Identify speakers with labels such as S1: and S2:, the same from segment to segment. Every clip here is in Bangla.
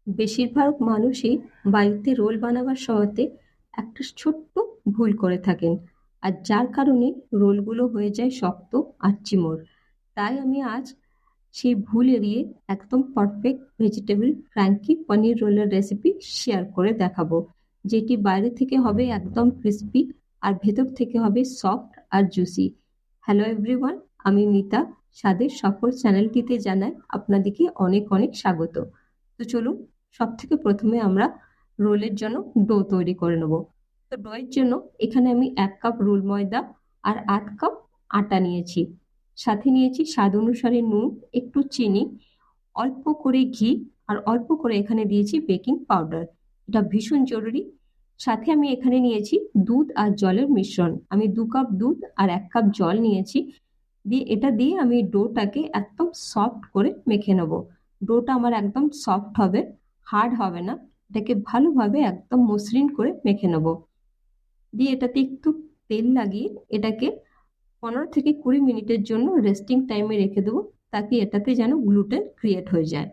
S1: বেশিরভাগ মানুষই বাড়িতে রোল বানাবার সময়তে একটা ছোট্ট ভুল করে থাকেন, আর যার কারণে রোলগুলো হয়ে যায় শক্ত আর চিমড়। তাই আমি আজ সেই ভুল এড়িয়ে একদম পারফেক্ট ভেজিটেবল ফ্র্যাঙ্কি পনির রোলের রেসিপি শেয়ার করে দেখাবো, যেটি বাইরে থেকে হবে একদম ক্রিস্পি আর ভেতর থেকে হবে সফট আর জুসি। হ্যালো এভরিওয়ান, আমি মিতা। স্বাদের সফর চ্যানেলটিতে জানাই আপনাদেরকে অনেক অনেক স্বাগত। তো চলুন, সব থেকে প্রথমে আমরা রোলের জন্য ডো তৈরি করে নেব। তো ডোয়ের জন্য এখানে আমি 1 কাপ রোল ময়দা আর 8 কাপ আটা নিয়েছি। সাথে নিয়েছি স্বাদ অনুসারে নুন, একটু চিনি, অল্প করে ঘি, আর অল্প করে এখানে দিয়েছি বেকিং পাউডার। এটা ভীষণ জরুরি। সাথে আমি এখানে নিয়েছি দুধ আর জলের মিশ্রণ। আমি 2 কাপ দুধ আর 1 কাপ জল নিয়েছি। এটা দিয়ে আমি ডোটাকে একদম সফট করে মেখে নেব। ডোটা আমার একদম সফট হবে, হার্ড হবে না। এটাকে ভালোভাবে একদম মসৃণ করে মেখে নেব। দিয়ে এটাতে একটু তেল লাগিয়ে এটাকে 15 থেকে 20 মিনিটের জন্য রেস্টিং টাইমে রেখে দেবো, তাতে এটাতে যেন গ্লুটেন ক্রিয়েট হয়ে যায়।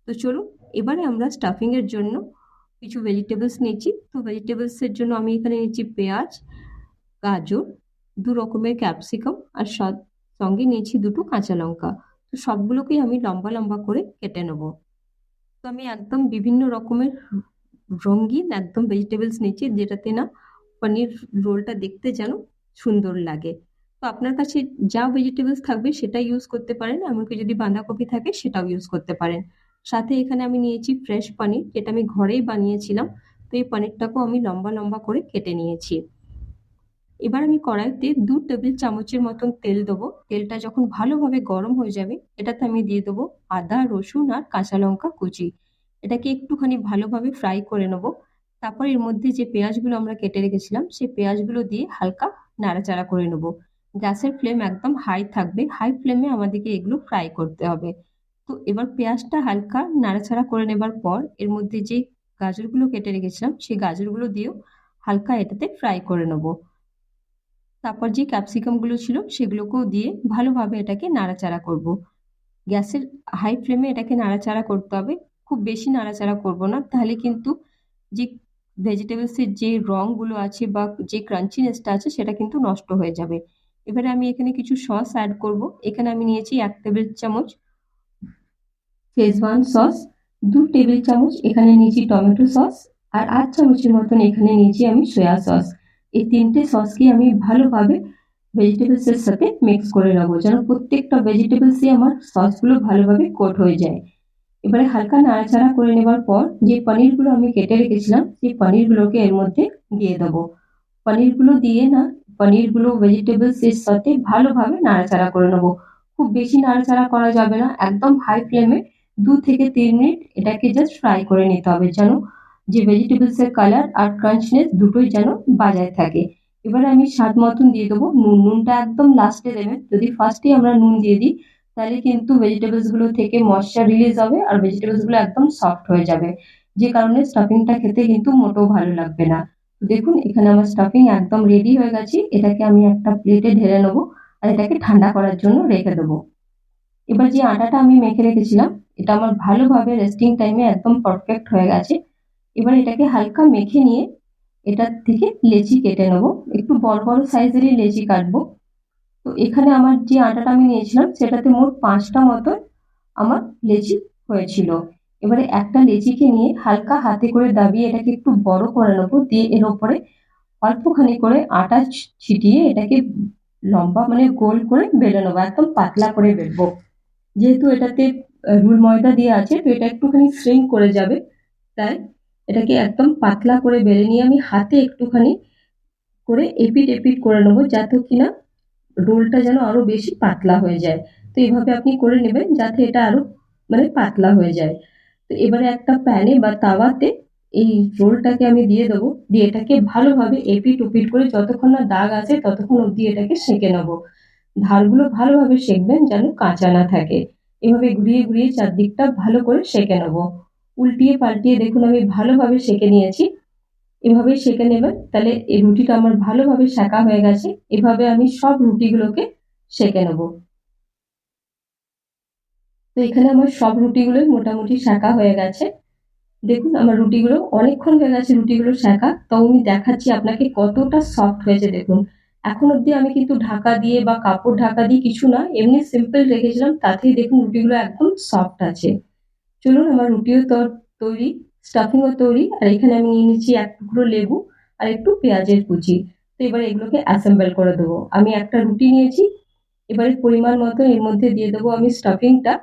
S1: তো চলুন, এবারে আমরা স্টাফিং এর জন্য কিছু ভেজিটেবলস নিয়েছি। তো ভেজিটেবলস এর জন্য আমি এখানে নিয়েছি পেঁয়াজ, গাজর, 2 রকমের ক্যাপসিকাম, আর সঙ্গে নিয়েছি 2টো কাঁচা লঙ্কা। তো সবগুলোকেই আমি লম্বা লম্বা করে কেটে নেব। তো আমি একদম বিভিন্ন রকমের রঙিন একদম ভেজিটেবলস নিয়েছি, যেটাতে না পনির রোলটা দেখতে যেন সুন্দর লাগে। তো আপনার কাছে যা ভেজিটেবলস থাকবে সেটা ইউজ করতে পারেন, এমনকি যদি বাঁধাকপি থাকে সেটাও ইউজ করতে পারেন। সাথে এখানে আমি নিয়েছি ফ্রেশ পনির, যেটা আমি ঘরেই বানিয়েছিলাম। তো এই পনিরটাকেও আমি লম্বা লম্বা করে কেটে নিয়েছি। এবার আমি কড়াইতে 2 টেবিল চামচের মতন তেল দেবো। তেলটা যখন ভালোভাবে গরম হয়ে যাবে, এটাতে আমি দিয়ে দেবো আদা, রসুন আর কাঁচা লঙ্কা কুচি। এটাকে একটুখানি ভালোভাবে ফ্রাই করে নেবো। তারপর এর মধ্যে যে পেঁয়াজগুলো আমরা কেটে রেখেছিলাম সেই পেঁয়াজগুলো দিয়ে হালকা নাড়াচাড়া করে নেবো। গ্যাসের ফ্লেম একদম হাই থাকবে, হাই ফ্লেমে আমাদেরকে এগুলো ফ্রাই করতে হবে। তো এবার পেঁয়াজটা হালকা নাড়াচাড়া করে নেবার পর এর মধ্যে যে গাজরগুলো কেটে রেখেছিলাম সেই গাজরগুলো দিয়েও হালকা এটাতে ফ্রাই করে নেবো। তারপর যে ক্যাপসিকাম গুলো ছিল সেগুলোকেও দিয়ে ভালোভাবে এটাকে নাড়াচাড়া করব। গ্যাসের হাই ফ্লেমে এটাকে নাড়াচাড়া করতে হবে, খুব বেশি নাড়াচাড়া করব না, তাহলে কিন্তু যে ভেজিটেবলসের যে রঙগুলো আছে বা যে ক্রাঞ্চিনেসটা আছে সেটা কিন্তু নষ্ট হয়ে যাবে। এবারে আমি এখানে কিছু সস অ্যাড করব। এখানে আমি নিয়েছি 1 টেবিল চামচ শেজওয়ান সস, 2 টেবিল চামচ এখানে নিয়েছি টমেটো সস, আর 8 চামচের মতন এখানে নিয়েছি আমি সয়া সস। এই 3টে সসকে আমি ভালোভাবে ভেজিটেবলস এর সাথে মিক্স করে নেবো, যেন প্রত্যেকটা ভেজিটেবলসই আমার সসগুলো ভালোভাবে কোট হয়ে যায়। এবারে হালকা নাড়াচাড়া করে নেবার পর যে পনিরগুলো আমি কেটে রেখেছিলাম সেই পনিরগুলোকে এর মধ্যে দিয়ে দেবো। পনিরগুলো দিয়ে না, পনিরগুলো ভেজিটেবলস এর সাথে ভালোভাবে নাড়াচাড়া করে নেবো। খুব বেশি নাড়াচাড়া করা যাবে না, একদম হাই ফ্লেমে 2 থেকে 3 মিনিট এটাকে জাস্ট ফ্রাই করে নিতে হবে, যেন যে ভেজিটেবলস এর কালার আর ক্রাঞ্চনেস দুটোই যেন বজায় থাকে। এবারে আমি স্বাদ মতন দিয়ে দেবো নুন। নুনটা একদম লাস্টে দেবেন। যদি ফার্স্টে আমরা নুন দিয়ে দিই তাহলে কিন্তু ভেজিটেবলস গুলো থেকে ময়েশ্চার রিলিজ হবে আর ভেজিটেবলস গুলো একদম সফট হয়ে যাবে, যে কারণে স্টাফিংটা খেতে কিন্তু মোটেও ভালো লাগবে না। দেখুন, এখানে আমার স্টাফিং একদম রেডি হয়ে গেছে। এটাকে আমি একটা প্লেটে ঢেলে নেবো আর এটাকে ঠান্ডা করার জন্য রেখে দেবো। এবার যে আটাটা আমি মেখে রেখেছিলাম এটা আমার ভালোভাবে রেস্টিং টাইমে একদম পারফেক্ট হয়ে গেছে। এবার এটাকে হালকা মেখে নিয়ে এটার থেকে লেচি কেটে নেবো। একটু বড় বড় সাইজেরই লেচি কাটবো। তো এখানে আমার যে আটাটা আমি নিয়েছিলাম সেটাতে মোট 5টা মতো আমার লেচি হয়েছিল। এবারে একটা লেচিকে নিয়ে হালকা হাতে করে দাবিয়ে এটাকে একটু বড় করে নেবো, দিয়ে এর উপরে অল্পখানি করে আটা ছিটিয়ে এটাকে লম্বা মানে গোল করে বেলে নেবো, একদম পাতলা করে বেলবো। যেহেতু এটাতে রুল ময়দা দিয়ে আছে তো এটা একটুখানি শ্রিঙ্ক করে যাবে, তাই এটাকে একদম পাতলা করে বেলে নিয়ে আমি হাতে একটুখানি করে এপিট এপিট করে নেবো, যাতে কিনা রোলটা যেন আরো বেশি পাতলা হয়ে যায়। তো এইভাবে আপনি করে নেবেন যাতে এটা আরো মানে পাতলা হয়ে যায়। তো এবারে একটা প্যানে বা তাওয়াতে এই রোলটাকে আমি দিয়ে দেবো, দিয়ে এটাকে ভালোভাবে এপিট ওপিট করে যতক্ষণ না দাগ আছে ততক্ষণ অবধি এটাকে সেঁকে নেবো। ধারগুলো ভালোভাবে সেঁকবেন যেন কাঁচা না থাকে। এভাবে ঘুরিয়ে ঘুরিয়ে চারদিকটা ভালো করে সেঁকে নেবো। উল্টিয়ে পাল্টিয়ে দেখুন আমি ভালোভাবে সেঁকে নিয়েছি। এভাবেই সেঁকে নেবেন, তাহলে এই রুটিটা আমার ভালোভাবে সেঁকা হয়ে গেছে। এভাবে আমি সব রুটিগুলোকে সেঁকে নেবো। তো এখানে আমার সব রুটিগুলোই মোটামুটি সেঁকা হয়ে গেছে। দেখুন আমার রুটিগুলো অনেকক্ষণ হয়ে গেছে রুটিগুলো সেঁকা, তাও আমি দেখাচ্ছি আপনাকে কতটা সফট হয়েছে দেখুন। এখন অবধি আমি কিন্তু ঢাকা দিয়ে বা কাপড় ঢাকা দিয়ে কিছু না, এমনি সিম্পল রেখেছিলাম, তাতেই দেখুন রুটিগুলো একদম সফট আছে। চলুন আমার রুটিও তৈরি, স্টাফিংও তৈরি, আর এখানে আমি নিয়ে নিচ্ছি এক টুকরো লেবু আর একটু পেঁয়াজের কুচি। তো এবার এগুলোকে অ্যাসেম্বল করে দেবো। আমি একটা রুটি নিয়েছি, এবারে পরিমাণ মতো এর মধ্যে দিয়ে দেবো আমি স্টাফিংটা।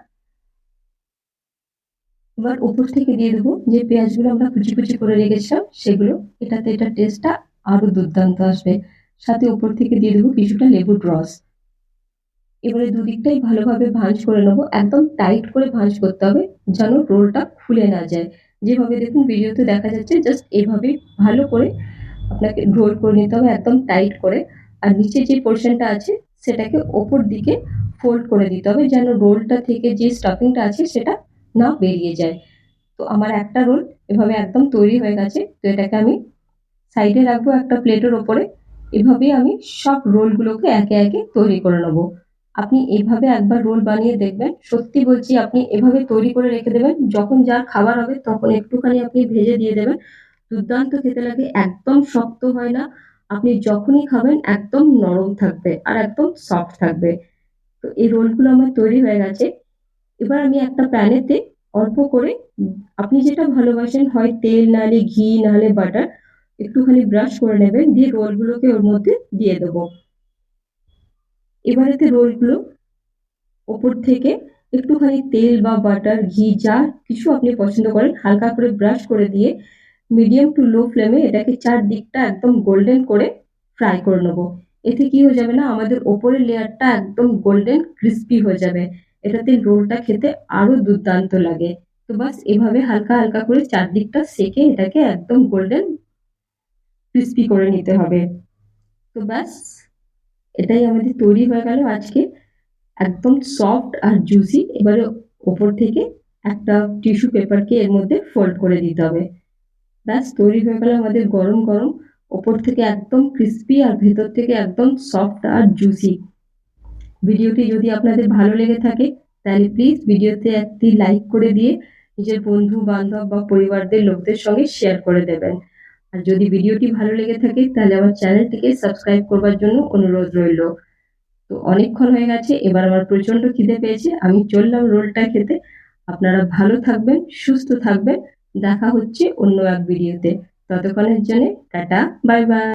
S1: এবার উপর থেকে দিয়ে দেবো যে পেঁয়াজগুলো আমরা কুচি কুচি করে রেখেছিলাম সেগুলো। এটাতে এটা টেস্টটা আরো দুর্দান্ত আসবে। সাথে উপর থেকে দিয়ে দেবো কিছুটা লেবুর রস। এবারে দুদিকটাই ভালোভাবে ভাঁজ করে নেবো, একদম টাইট করে ভাঁজ করতে হবে যেন রোলটা খুলে না যায়। যেভাবে দেখুন ভিডিওতে দেখা যাচ্ছে, জাস্ট এভাবে ভালো করে আপনাকে রোল করে নিতে হবে একদম টাইট করে। আর নিচে যে পোর্শনটা আছে সেটাকে ওপর দিকে ফোল্ড করে দিতে হবে যেন রোলটা থেকে যে স্টাফিংটা আছে সেটা না বেরিয়ে যায়। তো আমার একটা রোল এভাবে একদম তৈরি হয়ে গেছে। তো এটাকে আমি সাইডে রাখবো একটা প্লেটের ওপরে। এভাবেই আমি সব রোলগুলোকে একে একে তৈরি করে নেবো। আপনি এভাবে একবার রোল বানিয়ে দেখবেন, সত্যি বলছি আপনি এভাবে তৈরি করে রেখে দেবেন, যখন যার খাবার হবে তখন একটুখানি আপনি ভেজে দিয়ে দেবেন। দুর্দান্ত খেতে লাগে, একদম শক্ত হয় না। আপনি যখনই খাবেন একদম নরম থাকবে আর একদম সফট থাকবে। তো এই রোলগুলো আমার তৈরি হয়ে গেছে। এবার আমি একটা প্যানেতে অল্প করে আপনি যেটা ভালোবাসেন, হয় তেল নাহলে ঘি নাহলে বাটার, একটুখানি ব্রাশ করে নেবেন, দিয়ে রোলগুলোকে ওর মধ্যে দিয়ে দেবো। এবারেতে রোলগুলো ওপর থেকে একটুখানি তেল বা বাটার ঘি যা কিছু আপনি পছন্দ করেন হালকা করে ব্রাশ করে দিয়ে মিডিয়াম টু লো ফ্লেমে এটাকে চারদিকটা একদম গোল্ডেন করে ফ্রাই করে নেবো। এতে কি হয়ে যাবে না, আমাদের ওপরের লেয়ারটা একদম গোল্ডেন ক্রিস্পি হয়ে যাবে। এটাতে রোলটা খেতে আরো দুর্দান্ত লাগে। তো বাস এভাবে হালকা হালকা করে চারদিকটা সেকে এটাকে একদম গোল্ডেন ক্রিস্পি করে নিতে হবে। তো ব্যাস এটাই আমাদের তৈরি হয়ে গেল আজকে, একদম সফট আর জুসি। এবারে ওপর থেকে একটা টিস্যু পেপারকে এর মধ্যে ফোল্ড করে দিতে হবে। ব্যাস তৈরি হয়ে গেল আমাদের গরম গরম, ওপর থেকে একদম ক্রিস্পি আর ভেতর থেকে একদম সফট আর জুসি। ভিডিওটি যদি আপনাদের ভালো লেগে থাকে তাহলে প্লিজ ভিডিওতে একটি লাইক করে দিয়ে নিজের বন্ধু বান্ধব বা পরিবারদের লোকদের সঙ্গে শেয়ার করে দেবেন। আর যদি ভিডিওটি ভালো লেগে থাকে তাহলে আমার চ্যানেলটিকে সাবস্ক্রাইব করবার জন্য অনুরোধ রইল। তো অনেকক্ষণ হয়ে গেছে, এবার আমার প্রচন্ড খিদে পেয়েছে, আমি চললাম রোলটা খেতে। আপনারা ভালো থাকবেন, সুস্থ থাকবেন। দেখা হচ্ছে অন্য এক ভিডিওতে। ততক্ষণের জন্য টাটা, বাই বাই।